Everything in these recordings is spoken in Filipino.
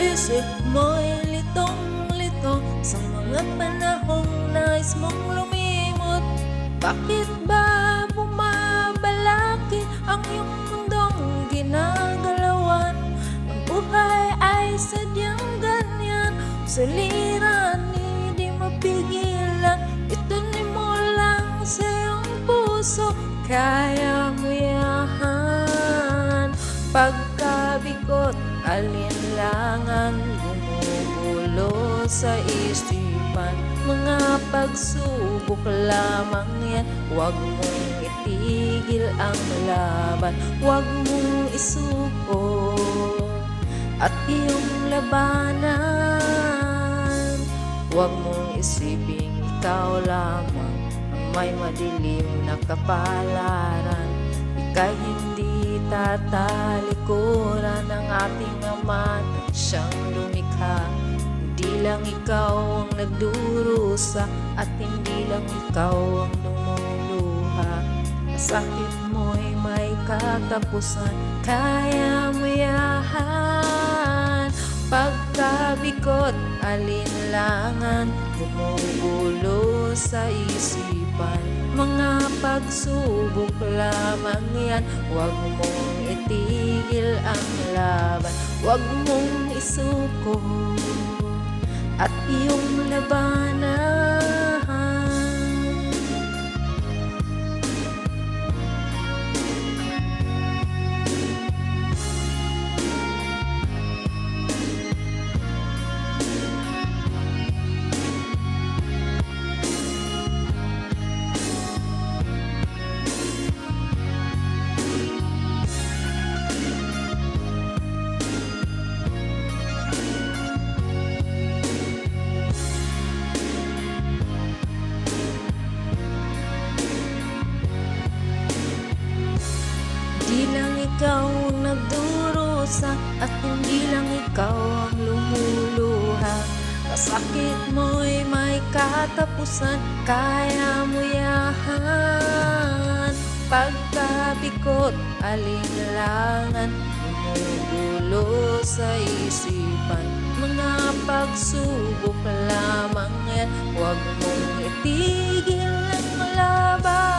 Isip mo'y litong-lito sa mga panahong nais mong lumimot. Bakit ba bumabalaki ang iyong mundong ginagalawan? Ang buhay ay sadyang ganyan, suliran, hindi mapigilan. Ituloy mo lang sa iyong puso, kaya mo yan. Pagkabigot, alinlangan, gumugulo sa isipan. Mga pagsubok lamang yan, huwag mong itigil ang laban. Huwag mong isuko at iyong labanan. Huwag mong isiping ikaw lamang ang may madilim na kapalaran. Ika'y hindi tatalikuran ng ating Ama na siyang lumikha. Hindi lang ikaw ang nagdurusa at hindi lang ikaw ang lumuluha. Masakit mo'y may katapusan, kaya mo yan. Pagkabigot, alinlangan, gumugulo sa isipan. Mga pagsubok lamang yan, huwag mong itigil ang laban. Huwag mong isuko at iyong labanan. Hindi lang ikaw ang nagdurusa at hindi lang ikaw ang lumuluha. Masakit mo'y may katapusan, kaya mo yan. Pagkabikot, alinlangan, gumugulo sa isipan. Mga pagsubok lamang yan, huwag mong itigil ang laban.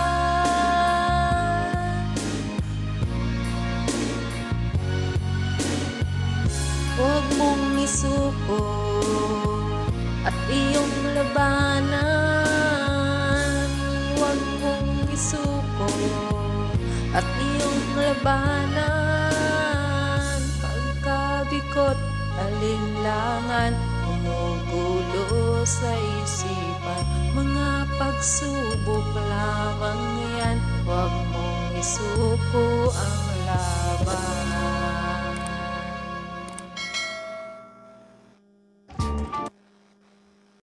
Huwag mong isuko at iyong labanan. Huwag mong isuko at iyong labanan. Pagkabikot, alinlangan, gumugulo sa isipan. Mga pagsubok lamang yan, huwag mong isuko ang laban.